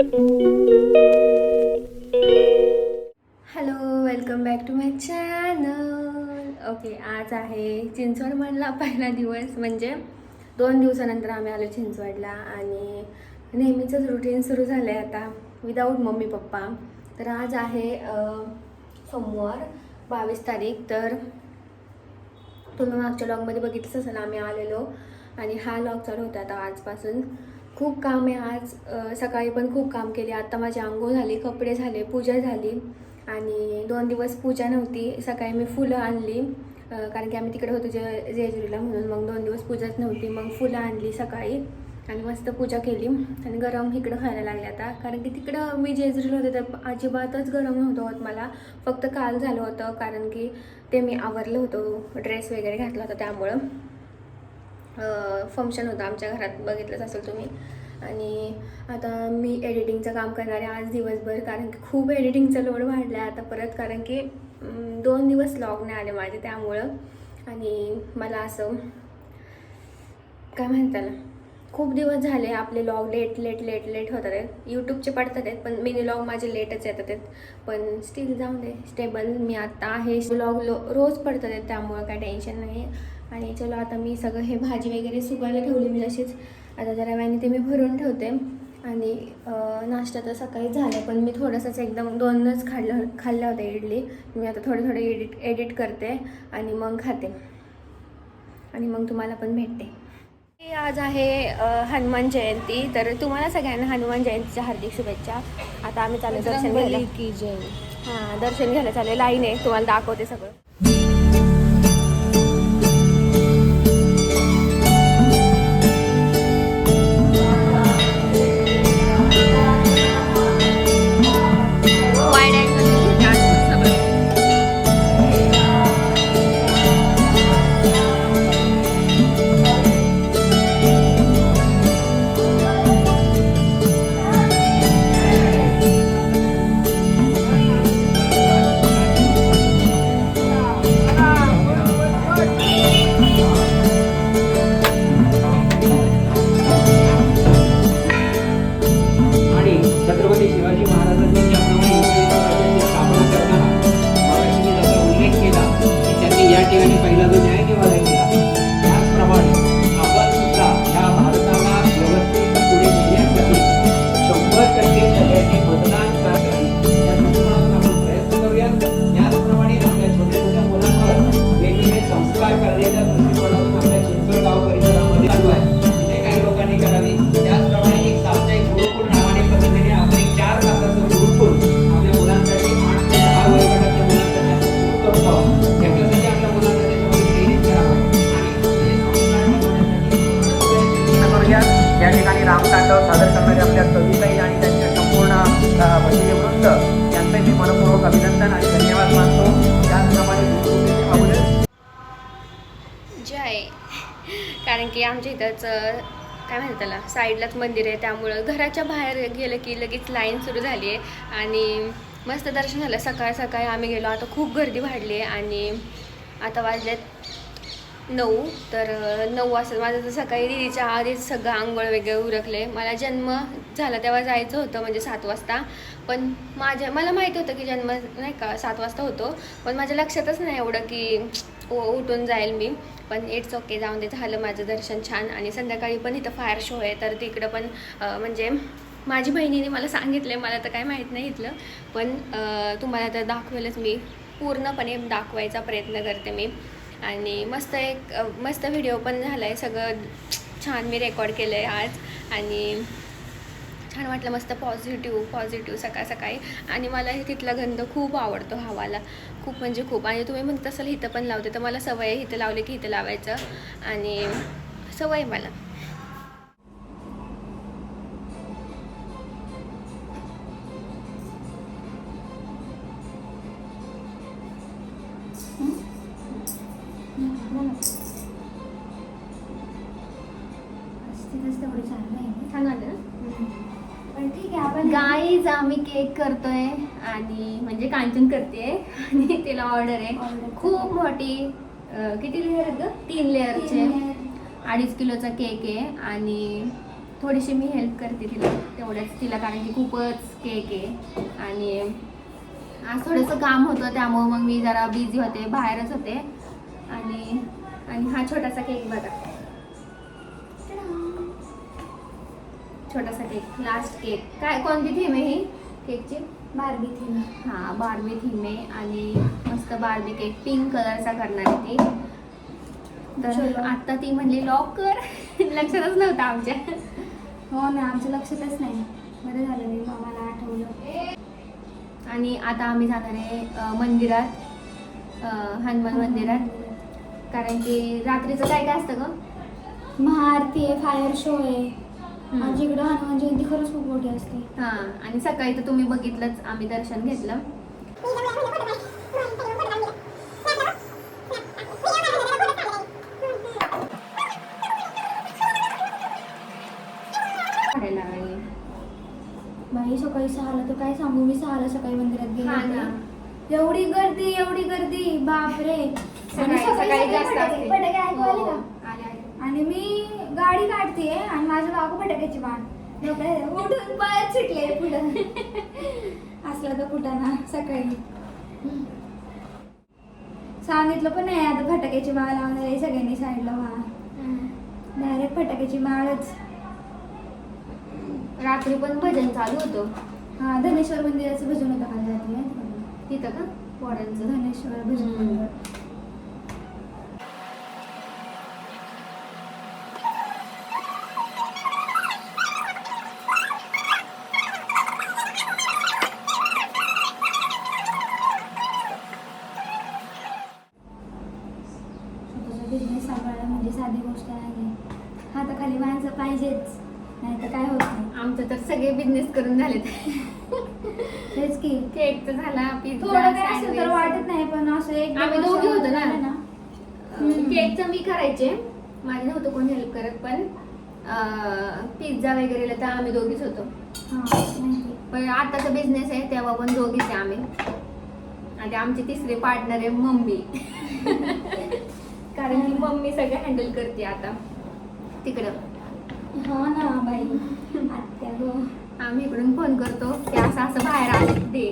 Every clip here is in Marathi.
Hello, welcome back to my channel. Okay, आज आहे चिंचवडमधला पहिला दिवस. म्हणजे 2 दिवसानंतर आम्ही आलो चिंचवडला आणि नेहमीचंच रुटीन सुरू झालं आहे आता विदाऊट मम्मी पप्पा. तर आज आहे सोमवार 22 तारीख. तर तुम्ही मागच्या लॉगमध्ये बघितलंच असेल आम्ही आलेलो आणि हा लॉग चालू होता आता आजपासून. खूप काम आहे आज. सकाळी पण खूप काम केले. आता माझी अंघोळ झाली, कपडे झाले, पूजा झाली आणि 2 दिवस पूजा नव्हती. सकाळी मी फुलं आणली कारण की आम्ही तिकडे होतो जेजुरीला म्हणून. मग 2 दिवस पूजाच नव्हती. मग फुलं आणली सकाळी आणि मस्त पूजा केली आणि गरम इकडं खायला लागले आता. कारण की तिकडं मी जेजुरीला होते तर अजिबातच गरम नव्हतं होत मला. फक्त काल झालं होतं कारण की ते मी आवरलं होतं, ड्रेस वगैरे घातला होता त्यामुळं. फंक्शन होतं आमच्या घरात, बघितलंच असेल तुम्ही. आणि आता मी एडिटिंगचं काम करणार आहे आज दिवसभर कारण की खूप एडिटिंगचा लोड वाढला आहे आता परत. कारण की 2 दिवस लॉग नाही आले माझे त्यामुळं. आणि मला असं काय म्हणताना खूप दिवस झाले आपले लॉग लेट होतात आहेत. यूट्यूबचे पडतात आहेत पण मिनी लॉग माझे लेटच येतात आहेत. पण स्टील जाऊन दे, स्टेबल मी आत्ता आहे. लॉग रोज पडतात आहेत त्यामुळं काय टेन्शन नाही. आणि चलो आता मी सगळं हे भाजी वगैरे सुकायला ठेवली मी तशीच. आता जरा वेळाने ते मी भरून ठेवते. आणि नाश्ता तर सकाळी झाला पण मी थोडंसंच एकदम 2च खाल्ल्या होत्या इडली. मी आता थोडे एडिट करते आणि मग खाते आणि मग तुम्हाला पण भेटते. आज आहे हनुमान जयंती. तर तुम्हाला सगळ्यांना हनुमान जयंतीच्या हार्दिक शुभेच्छा. आता आम्ही चालू दर्शन घ्यायला. की जय. हां, दर्शन घ्यायला चालू. लाईन आहे, तुम्हाला दाखवते सगळं. छत्रपती शिवाजी महाराजांनी ज्याप्रमाणे स्थापना करताना मगाशी मी जसा उल्लेख केला की त्यांनी या ठिकाणी पहिला जो न्याय निवाडा केला, त्याचप्रमाणे आपण सुद्धा या भारताला व्यवस्थित पुढे नेण्यासाठी 100% सगळ्यांनी मतदान करावे या दृष्टिकोनातून आपण प्रयत्न करूया. त्याचप्रमाणे आपल्या छोट्या छोट्या मुलांवर वेगवेगळे संस्कार करण्याच्या दृष्टिकोनातून आपल्या चिंचवड गाव परिसरामध्ये चालू आहे. तिथे काही लोकांनी करावी. त्याचप्रमाणे एक साप्ताहिक गुरुकुल नावाने पद्धतीने आपण 4 तासाचं गुरुकुल आपल्या मुलांसाठी 8 ते 10 वयोगटाच्या मुलांसाठी आपण सुरू करत आहोत. त्याच्यासाठी आपल्या मुलांना त्याच्यामध्ये प्रेरित करावं आणि या ठिकाणी रामतांडव सादर करणारे आपल्या कविताई आणि त्यांच्या संपूर्ण भजनी वृंद यांचे मी मनपूर्वक अभिनंदन आणि धन्यवाद मानतो. त्याचप्रमाणे जय. कारण की आमच्या इथंच काय म्हणतात त्याला साईडलाच मंदिर आहे त्यामुळं घराच्या बाहेर गेलं की लगेच लाईन सुरू झाली आहे आणि मस्त दर्शन झालं. सकाळी आम्ही गेलो. आता खूप गर्दी वाढली आहे आणि आता वाजल्यात 9. तर 9 वाजता माझं तर सकाळी दिदीच्या आधीच सगळं आंघोळ वगैरे उरकले. मला जन्म झाला तेव्हा जायचं होतं म्हणजे 7 वाजता. पण मला माहिती होतं की जन्म नाही का 7 वाजता होतो पण माझ्या लक्षातच नाही एवढं की उठून जाईल मी. पण इट्स ओके, जाऊन दे, झालं माझं दर्शन छान. आणि संध्याकाळी पण इथं फायर शो आहे तर तिकडं पण म्हणजे माझी बहिणीने मला सांगितलं, मला तर काय माहीत नाही इथलं. पण तुम्हाला तर दाखवेलच मी, पूर्णपणे दाखवायचा प्रयत्न करते मी. आणि मस्त व्हिडिओ पण झाला आहे. सगळं छान मी रेकॉर्ड केलं आहे आज आणि छान वाटलं. मस्त पॉझिटिव्ह सकाळी. आणि मला तिथला गंध खूप आवडतो हवाला, खूप म्हणजे खूप. आणि तुम्ही म्हणत असाल इथं पण लावते, तर मला सवय आहे इथं लावले की इथं लावायचं आणि सवय मला. छान वाटलं ना. गाईज आम्ही केक करतोय आणि म्हणजे कांचन करते आणि तिला ऑर्डर आहे खूप मोठी. किती लेअर आहेत ग? 3 लेअरचे 2.5 किलोचा केक आहे आणि थोडीशी मी हेल्प करते तिला तेवढंच तिला, कारण की खूपच केक आहे आणि आज थोडंसं काम होतं त्यामुळं मग मी जरा बिझी होते, बाहेरच होते. आणि आणि हा छोटासा केक बघा, छोटासा केक, लास्ट केक. काय कोणती थीम आहे ही केकची? Barbie theme. हां बार्बी थीम आहे आणि मस्त बार्बी केक पिंक कलरचा करणार आहे ती. तर चलो. आत्ता ती म्हणली लॉक कर लक्षातच नव्हतं आमच्या. हो ना, आमच्या लक्षातच नाही. बरं झालं मी मामाला आठवलं. आणि आता आम्ही जाणार आहे मंदिरात, हनुमान मंदिरात, कारण की रात्रीचं काय काय असतं ग? महाआरती आहे, फायर शो आहे. आमच्या इकडं हनुमान जयंती खरंच खूप मोठी असते. हां आणि सकाळी तर तुम्ही बघितलंच, आम्ही दर्शन घेतलं. काढायला लागली. बाई सकाळी 6ला तर काय सांगू, मी 6ला सकाळी मंदिरात गेले हां ना. होते. एवढी गर्दी बापरे. आणि सकाळी जास्त असते. फटाके ऐकू आले हो, का? आले, आले. आणि मी गाडी काढतेय आणि माझं बाबू फटाक्याची बाण डोक्यात उठून पळत सुटले पुढं. असला तर कुठं ना सकाळी सांगितलं पण नाही, आता फटाक्याची माळ लावणार आहे सगळ्यांनी साईडला व्हा. डायरेक्ट फटाक्याची माळच. रात्री पण भजन चालू होतं हा, धनेश्वर मंदिराचं भजन होतं काल रात्री माहिती का? तिथं का पोरांचं. धनेश्वर भजन मंदिर. बिझनेस सांभाळणं म्हणजे साधी गोष्ट नाही. हाताखाली माणसं पाहिजेच, नाही तर काय होत नाही. आमचं तर सगळे बिझनेस करून झालेत. तेच की केक तर झाला, पिझ्झा, थोडं काय असेल तर वाटत नाही, पण असं एक आम्ही दोघी होतो ना. हम्म. केकचं मी करायचे, माझे नव्हतं कोण हेल्प करत, पण पिझ्झा वगैरे तर आम्ही दोघीच होतो. हा माहिती. पण आताचा बिझनेस आहे तेव्हा पण दोघीच आहे आम्ही. आणि आमची तिसरी पार्टनर आहे मम्मी. कारण की मम्मी सगळं हँडल करते आता तिकडं. हो ना बाई, आत्या गो. आम्ही इकडून फोन करतो की असं असं बाहेर आले ते.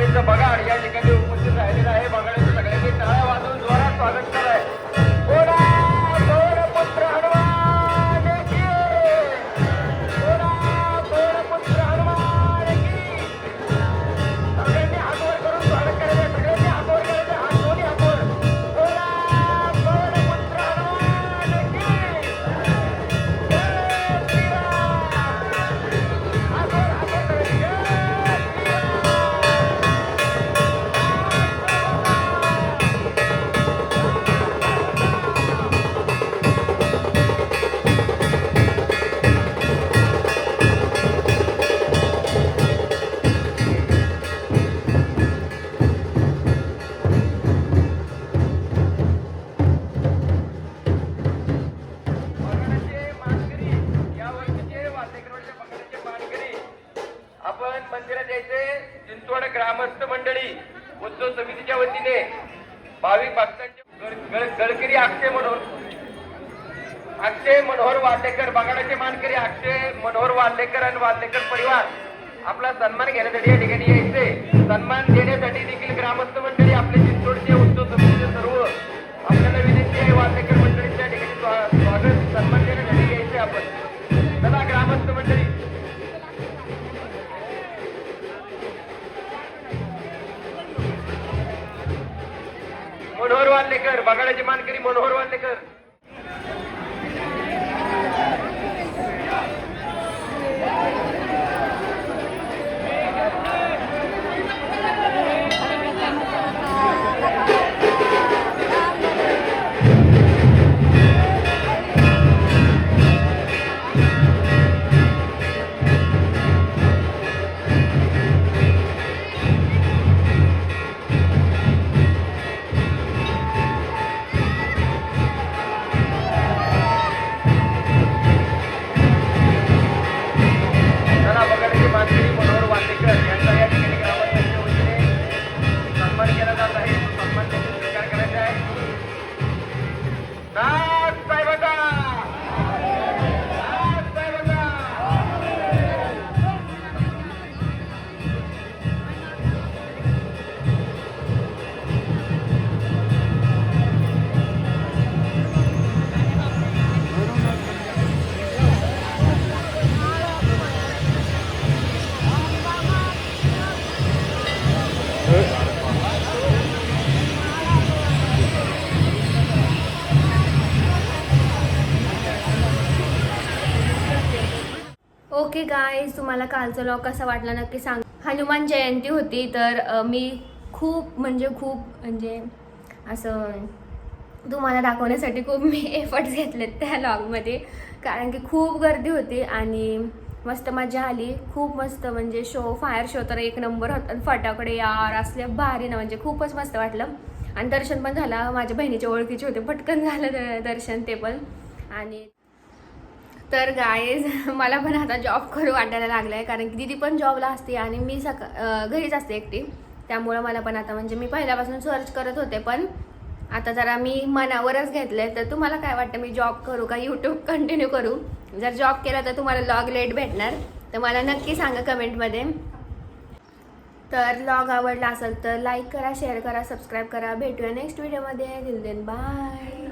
माऊलींचं बगाड या ठिकाणी उपस्थित राहिलेलं आहे. बगाडाचं सगळ्यांनी टाळ्या वाजवून जोरात स्वागत कराय. पुत्र हनुमान की पुत्र हनुमान की. सगळ्यांनी हात वर करून स्वागत करायचं. सगळ्यांनी हात वर करायचं. हात दोन्ही हात वर. पुत्र हनुमान की. जय श्रीराम. हात वर करायचं. जय श्रीराम. बगाडाचे मानकरी या वर्षीचे वाटेकरवाडीच्या बगाडाचे मानकरी आपण मंदिरात यायचे. चिंचवड ग्रामस्थ मंडळी उत्सव समितीच्या वतीने भाविक भक्तांचे गडकरी अक्षय मनोहर वाल्लेकर बगाडाचे मानकरी अक्षय मनोहर वाल्लेकर आणि वाल्लेकर परिवार आपला सन्मान घेण्यासाठी या ठिकाणी यायचे. सन्मान देण्यासाठी देखील ग्रामस्थ मंडळी आपले चिंचवडचे उत्सव समितीचे सर्व आपल्याला विनंती आहे. वाल्लेकर मंडळीच्या ठिकाणी स्वागत सन्मान देण्यासाठी यायचे आपण. चला ग्रामस्थ मंडळी. मनोहर वाल्लेकर बगाडाचे मानकरी मनोहर वाल्लेकर. चला बगाडाचे मानकरी मनोहर वाल्लेकर यांचा या ठिकाणी ग्रामस्थांच्या वतीने सन्मान केला जात आहे. तो सन्मान त्यांनी स्वीकार करायचा आहे. नाथ साहेबांचा. नाथ साहेबांचा. ओके गाईज, तुम्हाला कालचा व्लॉग कसा वाटला नक्की सांग. हनुमान जयंती होती तर मी खूप म्हणजे असं तुम्हाला दाखवण्यासाठी खूप मी एफर्ट्स घेतलेत त्या व्लॉगमध्ये, कारण की खूप गर्दी होती आणि मस्त मजा आली. खूप मस्त म्हणजे फायर शो तर एक नंबर होता. फटाकडे यार असले भारी ना, म्हणजे खूपच मस्त वाटलं. आणि दर्शन पण झालं. माझ्या बहिणीच्या ओळखीचे होते, पटकन झालं दर्शन ते पण. आणि तर गाईज मला पण आता जॉब करू वाटायला लागलं आहे, कारण की दीदी पण जॉबला असते आणि मी घरीच असते एकटी. त्यामुळं मला पण आता म्हणजे मी पहिल्यापासून सर्च करत होते, पण आता जरा मी मनावरच घेतलं आहे. तर तुम्हाला काय वाटतं, मी जॉब करू का यूट्यूब कंटिन्यू करू? जर जॉब केला तर तुम्हाला व्लॉग लेट भेटणार, तर मला नक्की सांगा कमेंटमध्ये. तर व्लॉग आवडला असेल तर लाईक करा, शेअर करा, सबस्क्राईब करा. भेटूया नेक्स्ट व्हिडिओमध्ये. Till then bye.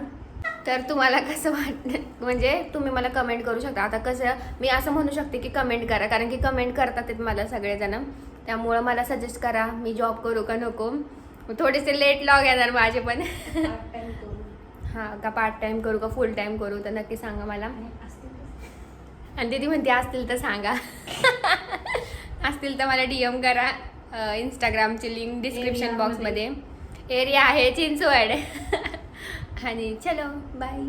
तर तुम्हाला कसं वाटतं, म्हणजे तुम्ही मला कमेंट करू शकता. आता कसं मी असं म्हणू शकते की कमेंट करा, कारण की कमेंट करतात मला सगळेजण. त्यामुळं मला सजेस्ट करा मी जॉब करू का नको. थोडेसे लेट लॉग येणार माझे पण. हां का पार्ट टाईम करू का फुल टाईम करू, तर नक्की सांगा मला. आणि दीदी म्हणते असतील तर सांगा. असतील तर मला DM करा. इंस्टाग्रामची लिंक डिस्क्रिप्शन बॉक्समध्ये. एरिया आहे चिंचवड. आणि चलो बाय.